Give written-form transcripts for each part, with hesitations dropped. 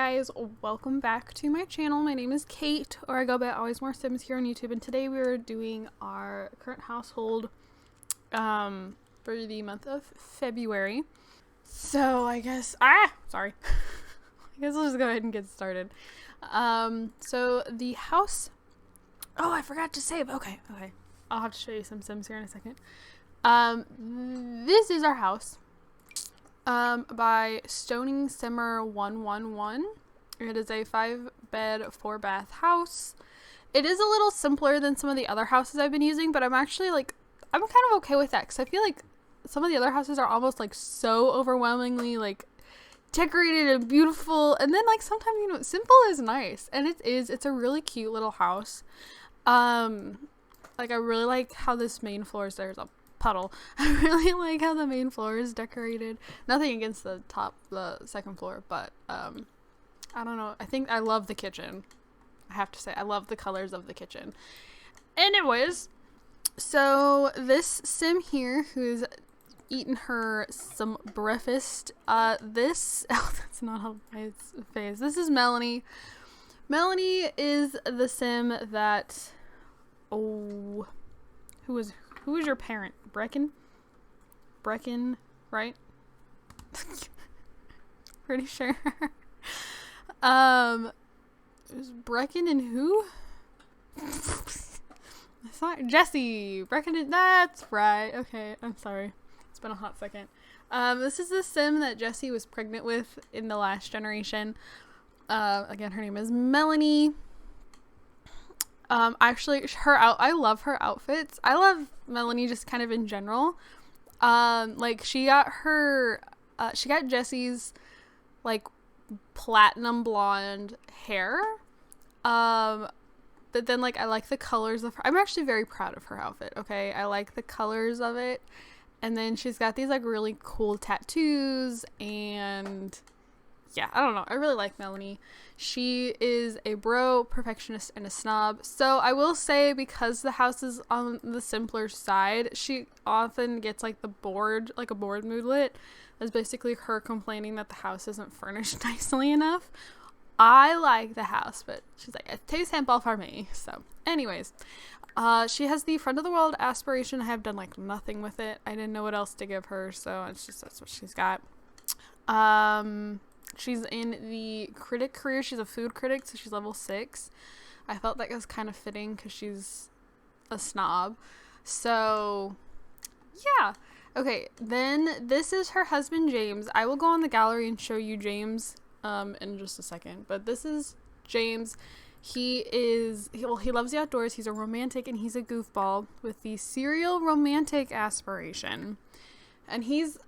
guys, welcome back to my channel. My name is Kate, or I go by AlwaysMoreSims here on YouTube, and today we are doing our current household for the month of February. So I guess sorry. I guess I'll just go ahead and get started. So the house, I forgot to save. Okay. I'll have to show you some Sims here in a second. This is our house. By Stoning Simmer 111. It is a 5-bed, 4-bath house. It is a little simpler than some of the other houses I've been using, but I'm kind of okay with that, because I feel like some of the other houses are almost like so overwhelmingly like decorated and beautiful, and then like sometimes, simple is nice, and it's a really cute little house. Like I really like how this main floor is, there's a puddle. I really like how the main floor is decorated. Nothing against the second floor, but I don't know. I think I love the kitchen. I have to say, I love the colors of the kitchen. Anyways, so this Sim here, who's eaten her some breakfast, that's not how my face. This is Melanie. Melanie is the Sim that, who is your parent? Brecken, right? Pretty sure. It was Brecken and who? It's not Jesse. Brecken and that's right. Okay, I'm sorry. It's been a hot second. This is the Sim that Jesse was pregnant with in the last generation. Again, her name is Melanie. Actually, I love her outfits. I love Melanie just kind of in general. Like she got Jesse's like platinum blonde hair. But then like I like the colors of her. I'm actually very proud of her outfit. Okay, I like the colors of it. And then she's got these like really cool tattoos, and yeah, I don't know. I really like Melanie. She is a bro, perfectionist, and a snob. So I will say, because the house is on the simpler side, she often gets like a board moodlet. That's basically her complaining that the house isn't furnished nicely enough. I like the house, but she's like, it tastes simple for me. So anyways, she has the front of the world aspiration. I have done like nothing with it. I didn't know what else to give her, so that's what she's got. She's in the critic career. She's a food critic, so she's level 6. I felt that was kind of fitting because she's a snob. So, yeah. Okay, then this is her husband, James. I will go on the gallery and show you James in just a second. But this is James. He loves the outdoors. He's a romantic, and he's a goofball with the serial romantic aspiration. And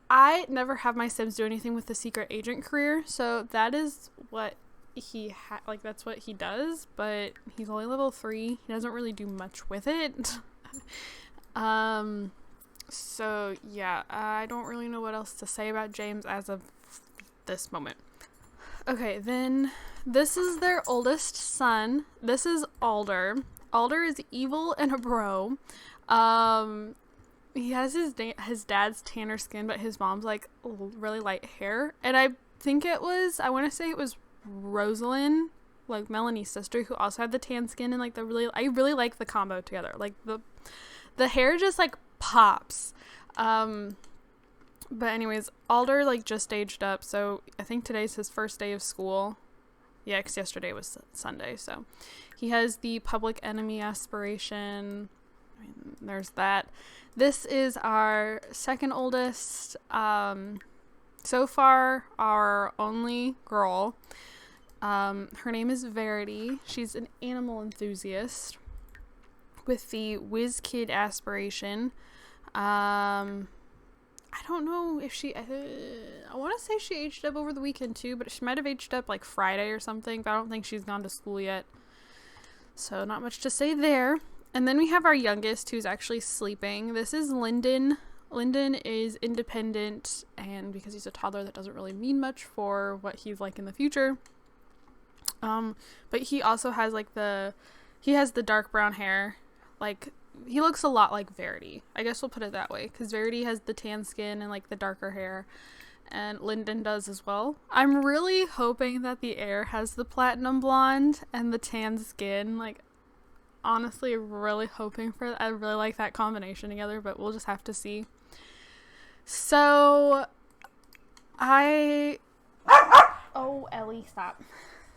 I never have my Sims do anything with the secret agent career, so that is what that's what he does, but he's only level 3. He doesn't really do much with it. So yeah, I don't really know what else to say about James as of this moment. Okay, then this is their oldest son. This is Alder. Alder is evil and a bro. He has his dad's tanner skin, but his mom's like really light hair. And I want to say it was Rosalind, like Melanie's sister, who also had the tan skin, and like I really like the combo together. Like the hair just like pops. But anyways, Alder like just aged up, so I think today's his first day of school. Yeah, because yesterday was Sunday, so he has the public enemy aspiration. I mean, there's that. This is our second oldest, so far our only girl. Her name is Verity. She's an animal enthusiast with the whiz kid aspiration. I don't know if I want to say she aged up over the weekend too, but she might have aged up like Friday or something, but I don't think she's gone to school yet. So not much to say there. And then we have our youngest, who's actually sleeping. This is Lyndon. Lyndon is independent, and because he's a toddler, that doesn't really mean much for what he's like in the future. But he also has he has the dark brown hair. Like, he looks a lot like Verity. I guess we'll put it that way, because Verity has the tan skin and like the darker hair. and Lyndon does as well. I'm really hoping that the heir has the platinum blonde and the tan skin. Like, honestly, really hoping for that. I really like that combination together, but we'll just have to see. So, oh, Ellie, stop.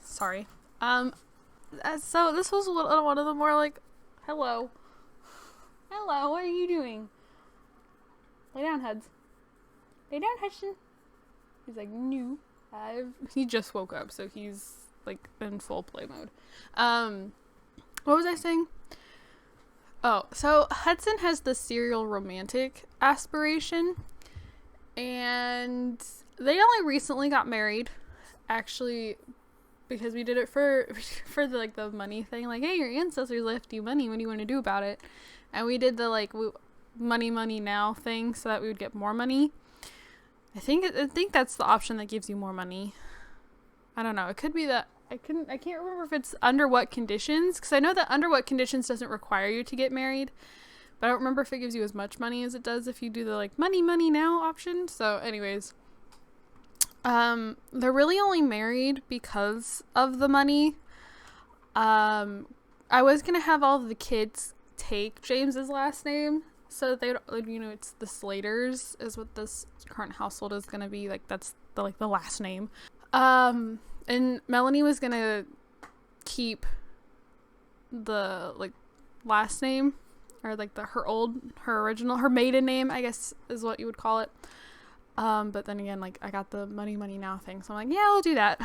Sorry. So this was one of the more like, hello, what are you doing? Lay down, Huds. Lay down, Hudson. He's like, no. He just woke up, so he's like in full play mode. What was I saying? Oh, so Hudson has the serial romantic aspiration, and they only recently got married, actually, because we did it for the, like, the money thing. Like, hey, your ancestors left you money. What do you want to do about it? And we did the, like, money now thing so that we would get more money. I think that's the option that gives you more money. I don't know. It could be that I can't remember if it's under what conditions, because I know that under what conditions doesn't require you to get married, but I don't remember if it gives you as much money as it does if you do the, like, money now option. So anyways, they're really only married because of the money. I was gonna have all of the kids take James's last name, so they, you know, it's the Slaters is what this current household is gonna be. Like, that's the last name. And Melanie was gonna keep the, like, last name, or like her maiden name, I guess is what you would call it. But then again, like, I got the money now thing, so I'm like, yeah, I'll do that.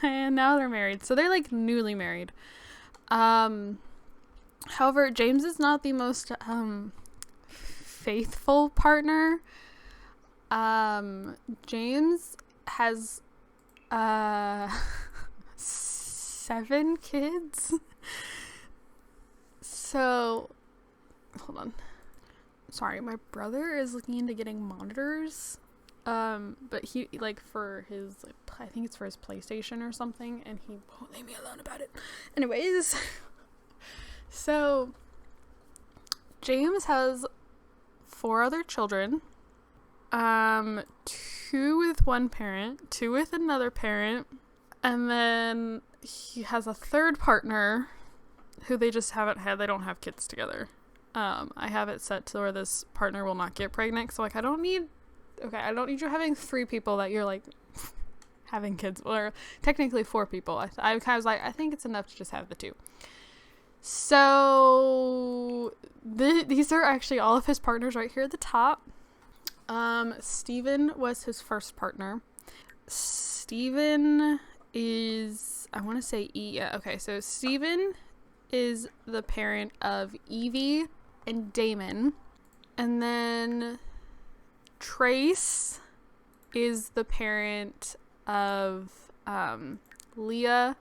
And now they're married, so they're, like, newly married. However, James is not the most faithful partner. James has 7 kids. So, hold on. Sorry, my brother is looking into getting monitors. But he, like, for his, like, I think it's for his PlayStation or something, and he won't leave me alone about it. Anyways, so James has 4 other children. 2 with one parent, 2 with another parent, and then he has a third partner who they just haven't had. They don't have kids together. I have it set to where this partner will not get pregnant, so, like, I don't need you having 3 people that you're, like, having kids, or technically 4 people. I kind of was like, I think it's enough to just have the 2. So these are actually all of his partners right here at the top. Steven was his first partner. Steven is, I want to say okay, so Steven is the parent of Evie and Damon. And then Trace is the parent of Leah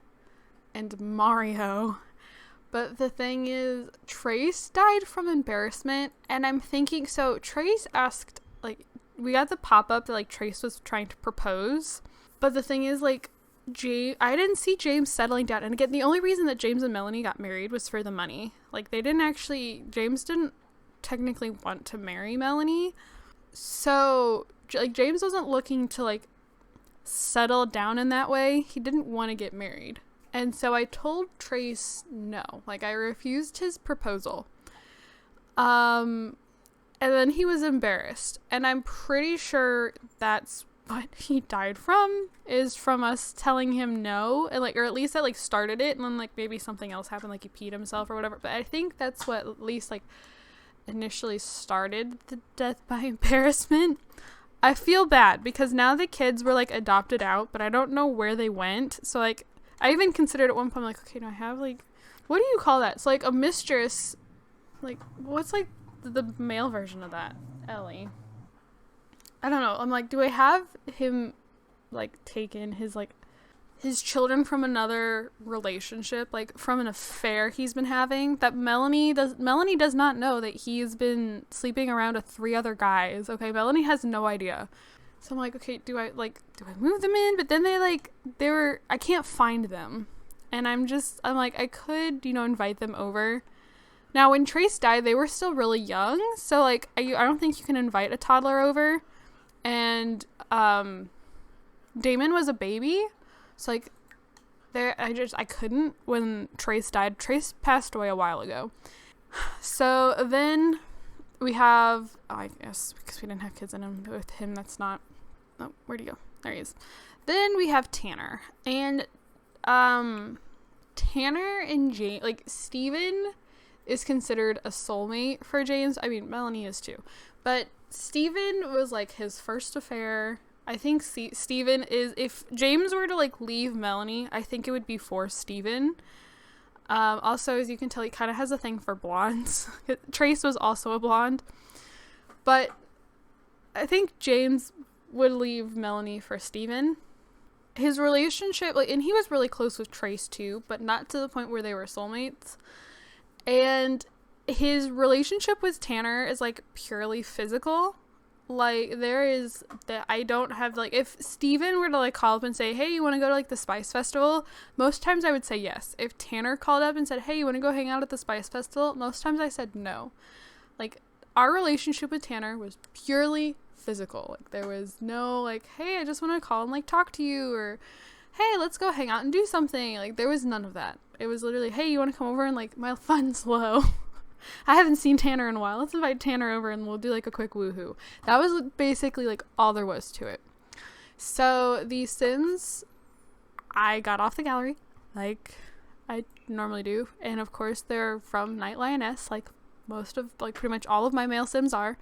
and Mario. But the thing is, Trace died from embarrassment, and I'm thinking, so Trace asked, like, we got the pop-up that, like, Trace was trying to propose, but the thing is, like, I didn't see James settling down, and again, the only reason that James and Melanie got married was for the money. Like, James didn't technically want to marry Melanie, so, like, James wasn't looking to, like, settle down in that way. He didn't want to get married. And so I told Trace no. Like, I refused his proposal. And then he was embarrassed. And I'm pretty sure that's what he died from, is from us telling him no. And, like, or at least that, like, started it. And then, like, maybe something else happened, like he peed himself or whatever. But I think that's what at least, like, initially started the death by embarrassment. I feel bad because now the kids were, like, adopted out, but I don't know where they went. So, like, I even considered at one point, like, okay, do I have, like, what do you call that? It's like a mistress, like, what's, like, the male version of that? Ellie. I don't know. I'm like, do I have him, like, taken his children from another relationship, like, from an affair he's been having, that Melanie does not know that he's been sleeping around with 3 other guys. Okay, Melanie has no idea. So I'm like, okay, do I move them in? But then I can't find them. And I'm like, I could, invite them over. Now, when Trace died, they were still really young. So, like, I don't think you can invite a toddler over. And Damon was a baby, so like I couldn't when Trace died. Trace passed away a while ago. So then we have, I guess because we didn't have kids in him with him, that's not, oh, where'd he go? There he is. Then we have Tanner, and Tanner and James, like Steven is considered a soulmate for James. I mean, Melanie is too, but Steven was like his first affair. I think Steven is, if James were to like leave Melanie, I think it would be for Steven. Also, as you can tell, he kind of has a thing for blondes. Trace was also a blonde, but I think James would leave Melanie for Steven. His relationship, like, and he was really close with Trace too, but not to the point where they were soulmates. And his relationship with Tanner is like purely physical. Like, there is that I don't have, like, if Steven were to like call up and say, hey, you want to go to like the Spice Festival, most times I would say yes. If Tanner called up and said, hey, you want to go hang out at the Spice Festival, most times I said no. Like, our relationship with Tanner was purely physical. Like, there was no like, hey, I just want to call and like talk to you, or hey, let's go hang out and do something. Like, there was none of that. It was literally, hey, you want to come over and like, my fun's low. I haven't seen Tanner in a while. Let's invite Tanner over and we'll do like a quick woohoo. That was basically like all there was to it. So the Sims, I got off the gallery like I normally do. And of course they're from Night Lioness, like most of, like pretty much all of my male Sims are.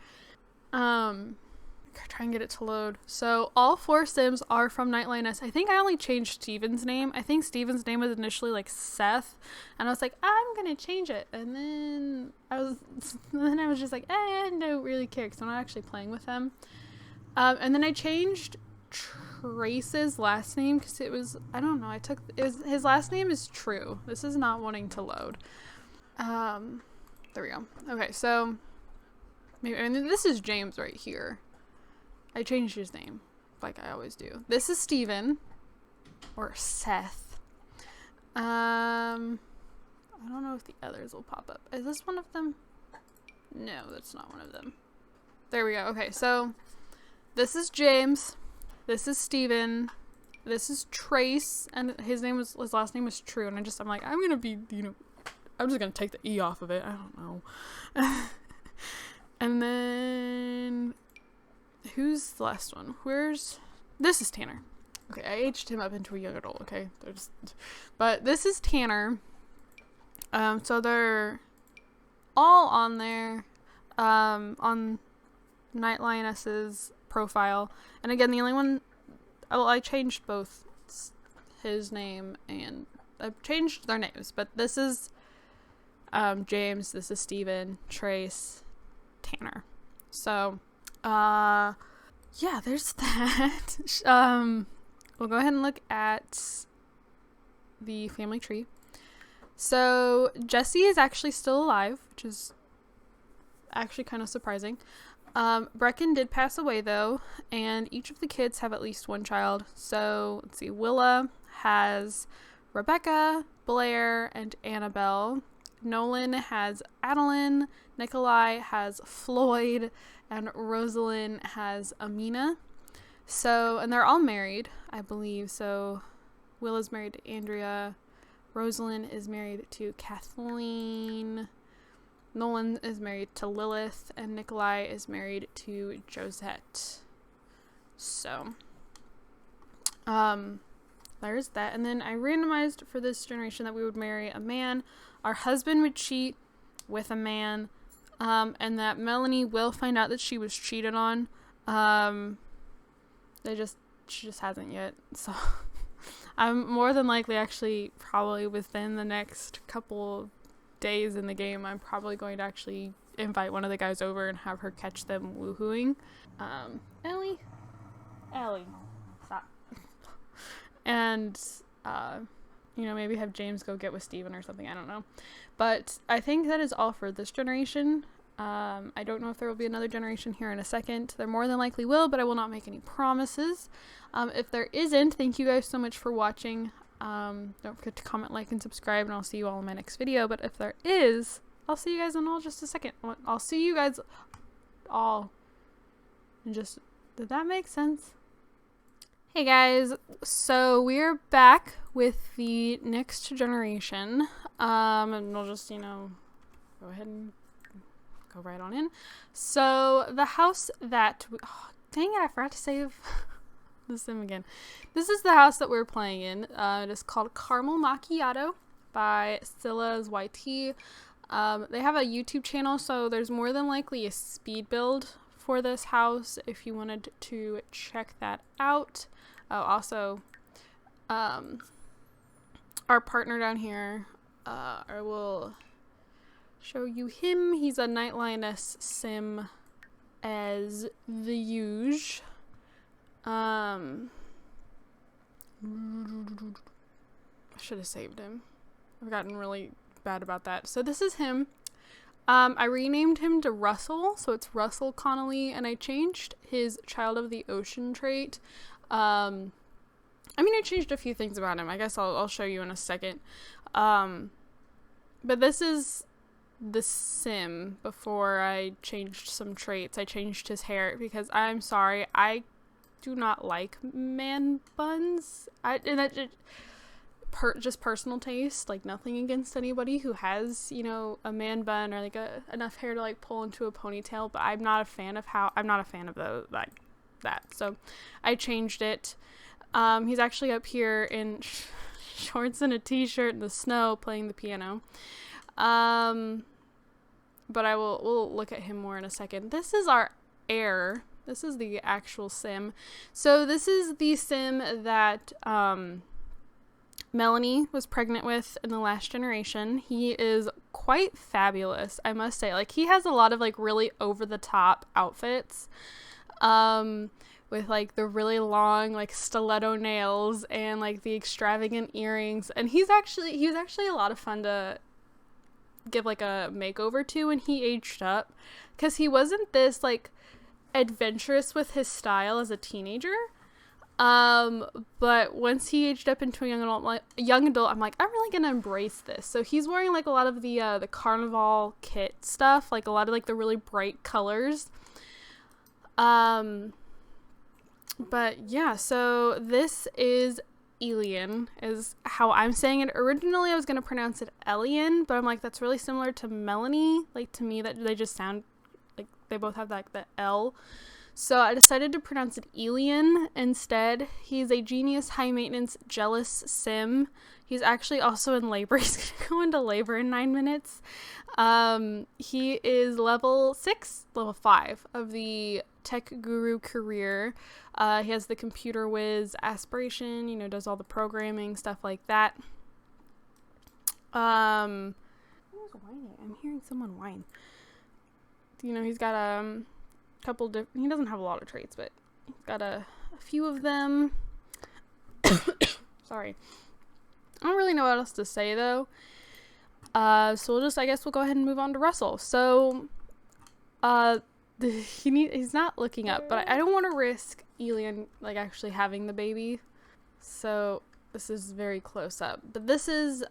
Try and get it to load. So all 4 Sims are from Night Lioness. I think I only changed Steven's name. I think Steven's name was initially like Seth, and I was like, I'm gonna change it. And then I was just like, I don't really care because I'm not actually playing with them. And then I changed Trace's last name because it was, I don't know, his last name is True. This is not wanting to load. There we go. Okay, so maybe, I mean, this is James right here. I changed his name, like I always do. This is Steven, or Seth. I don't know if the others will pop up. Is this one of them? No, that's not one of them. There we go. Okay, so this is James. This is Steven. This is Trace, and his last name was True. And I'm like, I'm gonna be, I'm just gonna take the E off of it. I don't know. And then who's the last one? This is Tanner. Okay, I aged him up into a young adult, okay? But this is Tanner. So they're all on there, on Night Lioness's profile. And again, the only one, I changed both his name and I've changed their names, but this is James, this is Steven, Trace, Tanner. So yeah, there's that. We'll go ahead and look at the family tree. So Jesse is actually still alive, which is actually kind of surprising. Brecken did pass away though, and each of the kids have at least one child. So let's see, Willa has Rebecca, Blair, and Annabelle. Nolan has Adeline, Nikolai has Floyd, and Rosalind has Amina. So, and they're all married, I believe. So Willa's married to Andrea, Rosalind is married to Kathleen, Nolan is married to Lilith, and Nikolai is married to Josette. So, there's that. And then I randomized for this generation that we would marry a man, our husband would cheat with a man, and that Melanie will find out that she was cheated on. She just hasn't yet. So I'm more than likely, actually, probably within the next couple days in the game, I'm probably going to actually invite one of the guys over and have her catch them woohooing. Ellie, stop. And maybe have James go get with Steven or something. I don't know. But I think that is all for this generation. I don't know if there will be another generation here in a second. There more than likely will, but I will not make any promises. If there isn't, thank you guys so much for watching. Don't forget to comment, like, and subscribe, and I'll see you all in my next video. But if there is, I'll see you guys in just a second. I'll see you guys all in just... Did that make sense? Hey guys, so we're back with the next generation. And we'll just, go ahead and go right on in. So the house that dang it, I forgot to save the sim again. This is the house that we're playing in. It is called Caramel Macchiato by Scylla's YT. They have a YouTube channel, so there's more than likely a speed build for this house if you wanted to check that out. Oh, also, our partner down here, I will show you him. He's a Night Lioness sim as the usual. I should have saved him. I've gotten really bad about that. So this is him. I renamed him to Russell, so it's Russell Connolly, and I changed his Child of the Ocean trait. I changed a few things about him. I guess I'll show you in a second. But this is the sim before I changed some traits. I changed his hair because I'm sorry, I do not like man buns. Just personal taste, like nothing against anybody who has, a man bun or like enough hair to like pull into a ponytail, but I'm not a fan of those like that. So I changed it. He's actually up here in shorts and a t-shirt in the snow playing the piano. But we'll look at him more in a second. This is our heir. This is the actual sim. So this is the sim that Melanie was pregnant with in the last generation. He is quite fabulous, I must say. Like, he has a lot of like really over the top outfits. With like the really long like stiletto nails and like the extravagant earrings, and he was actually a lot of fun to give like a makeover to when he aged up, because he wasn't this like adventurous with his style as a teenager, but once he aged up into a young adult, I'm like, I'm really gonna embrace this. So he's wearing like a lot of the carnival kit stuff, like a lot of like the really bright colors. But yeah, so this is Elian, is how I'm saying it. Originally, I was going to pronounce it Elian, but I'm like, that's really similar to Melanie. Like, to me, that they just sound like they both have like the L. So I decided to pronounce it Elian instead. He's a genius, high-maintenance, jealous sim. He's actually also in labor. He's going to go into labor in 9 minutes. He is level 5 of the tech guru career. He has the computer whiz aspiration, does all the programming, stuff like that. Who's whining? I'm hearing someone whine. He's got a couple he doesn't have a lot of traits, but he's got a few of them. Sorry. I don't really know what else to say, though. So I guess we'll go ahead and move on to Russell. So, he's not looking up, but I don't want to risk Elian like actually having the baby. So this is very close up. But this is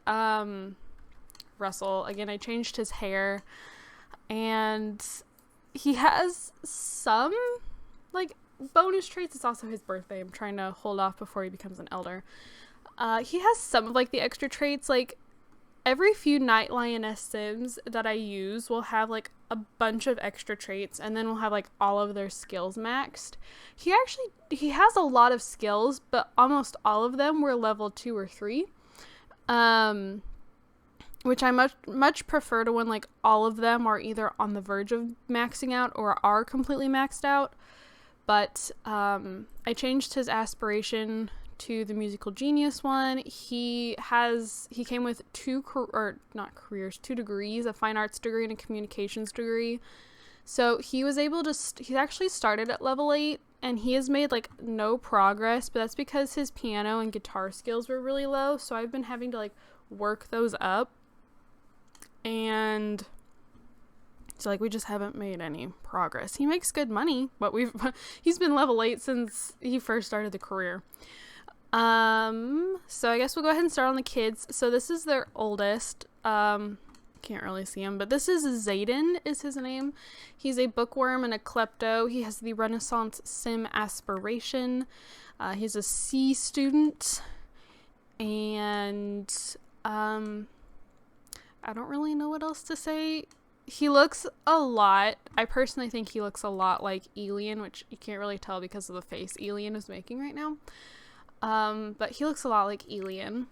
Russell. Again, I changed his hair, and he has some like bonus traits. It's also his birthday. I'm trying to hold off before he becomes an elder. He has some of like the extra traits. Like, every few Night Lioness sims that I use will have like a bunch of extra traits, and then we'll have like all of their skills maxed. He has a lot of skills, but almost all of them were level 2 or 3. Which I much prefer to when like all of them are either on the verge of maxing out or are completely maxed out. But I changed his aspiration to the musical genius one. He came with 2 degrees, a fine arts degree and a communications degree. So he was able to he actually started at level 8, and he has made like no progress, but that's because his piano and guitar skills were really low. So I've been having to like work those up, and so like we just haven't made any progress. He makes good money, but he's been level 8 since he first started the career. So I guess we'll go ahead and start on the kids. So this is their oldest. Can't really see him, but this is Zayden is his name. He's a bookworm and a klepto. He has the Renaissance Sim aspiration. He's a C student, and I don't really know what else to say. He looks a lot, I personally think he looks a lot like Elian, which you can't really tell because of the face Elian is making right now. But he looks a lot like Elian.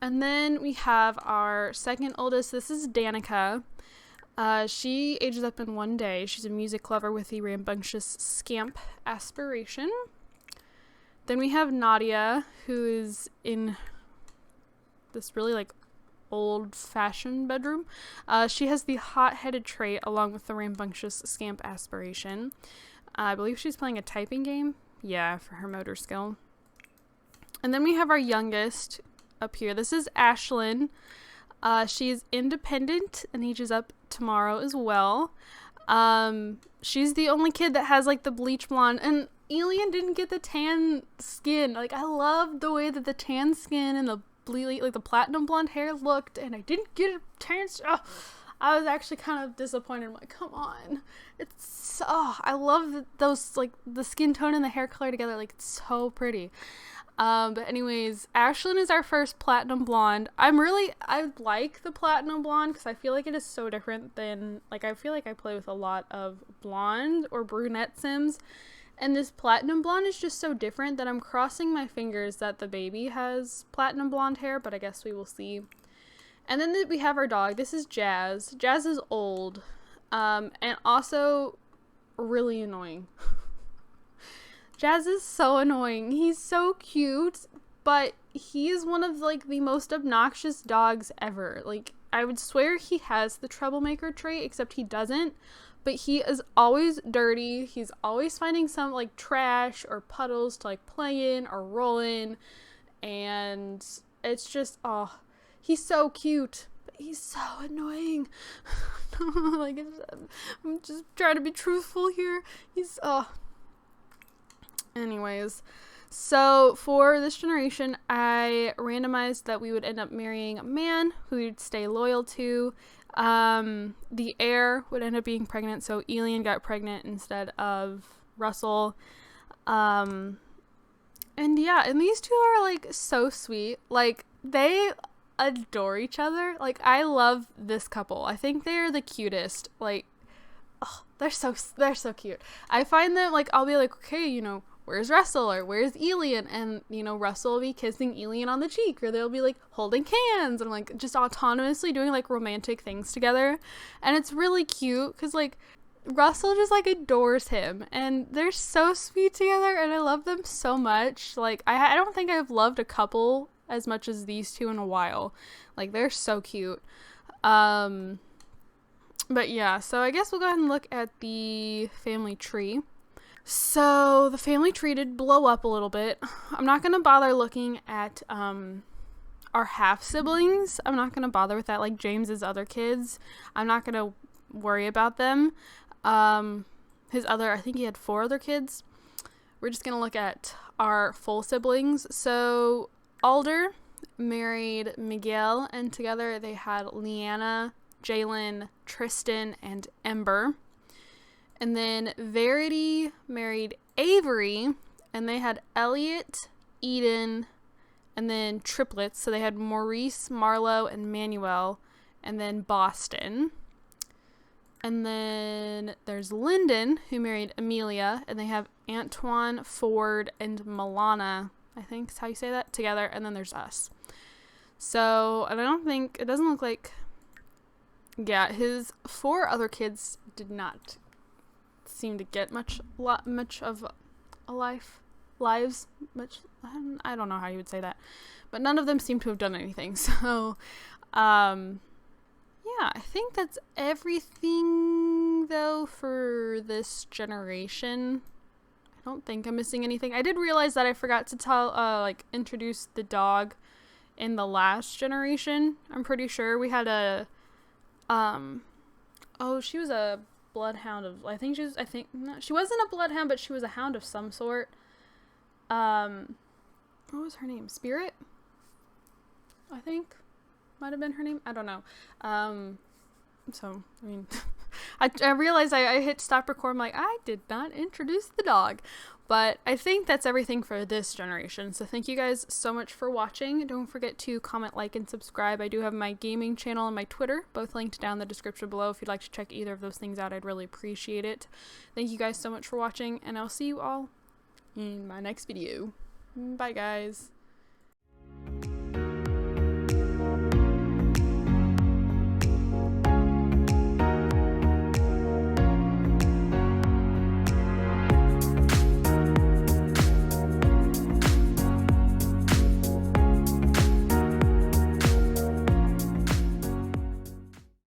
And then we have our second oldest. This is Danica. She ages up in 1 day. She's a music lover with the rambunctious scamp aspiration. Then we have Nadia, who is in this really like old-fashioned bedroom. She has the hot-headed trait along with the rambunctious scamp aspiration. I believe she's playing a typing game. Yeah, for her motor skill. And then we have our youngest up here. This is Ashlyn. She's independent and ages up tomorrow as well. She's the only kid that has like the bleach blonde, and Elian didn't get the tan skin. Like, I love the way that the tan skin and the like the platinum blonde hair looked, and I didn't get a tan. I was actually kind of disappointed. I'm like, come on. It's I love those, like the skin tone and the hair color together. Like, it's so pretty. But anyways, Ashlyn is our first platinum blonde. I like the platinum blonde because I feel like it is so different than, like, I feel like I play with a lot of blonde or brunette Sims, and this platinum blonde is just so different that I'm crossing my fingers that the baby has platinum blonde hair, but I guess we will see. And then we have our dog. This is Jazz. Jazz is old, and also really annoying. Jazz is so annoying. He's so cute, but he is one of like the most obnoxious dogs ever. Like, I would swear he has the troublemaker trait, except he doesn't. But he is always dirty. He's always finding some like trash or puddles to like play in or roll in, and it's just he's so cute, but he's so annoying. Like, I'm just trying to be truthful here. He's Anyways, so for this generation, I randomized that we would end up marrying a man who we'd stay loyal to. The heir would end up being pregnant, so Elian got pregnant instead of Russell. And yeah, and these two are like so sweet. Like, they adore each other. Like, I love this couple. I think they're the cutest. Like, they're so cute. I find that, like, I'll be like, okay, you know, where's Russell or where's Elian? And, you know, Russell will be kissing Elian on the cheek, or they'll be like holding hands and like just autonomously doing like romantic things together. And it's really cute because like Russell just like adores him, and they're so sweet together, and I love them so much. Like, I don't think I've loved a couple as much as these two in a while. Like, they're so cute. But yeah, so I guess we'll go ahead and look at the family tree. So the family tree did blow up a little bit. I'm not going to bother looking at our half siblings. I'm not going to bother with that, like James's other kids. I'm not going to worry about them. His other, I think he had 4 other kids. We're just going to look at our full siblings. So Alder married Miguel, and together they had Leanna, Jalen, Tristan, and Ember. And then Verity married Avery, and they had Elliot, Eden, and then triplets. So they had Maurice, Marlo, and Manuel, and then Boston. And then there's Lyndon, who married Amelia, and they have Antoine, Ford, and Milana, I think is how you say that, together. And then there's us. So, and it doesn't look like, yeah, his 4 other kids did not seem to get much of a lives, I don't know how you would say that, but none of them seem to have done anything. So, yeah, I think that's everything, though, for this generation. I don't think I'm missing anything. I did realize that I forgot to introduce the dog in the last generation. I'm pretty sure we had she was a bloodhound of, she wasn't a bloodhound, but she was a hound of some sort. What was her name? Spirit? I think might have been her name. I don't know. So, I mean, I realized I hit stop record. I'm like, I did not introduce the dog. But I think that's everything for this generation. So thank you guys so much for watching. Don't forget to comment, like, and subscribe. I do have my gaming channel and my Twitter, both linked down in the description below. If you'd like to check either of those things out, I'd really appreciate it. Thank you guys so much for watching, and I'll see you all in my next video. Bye, guys.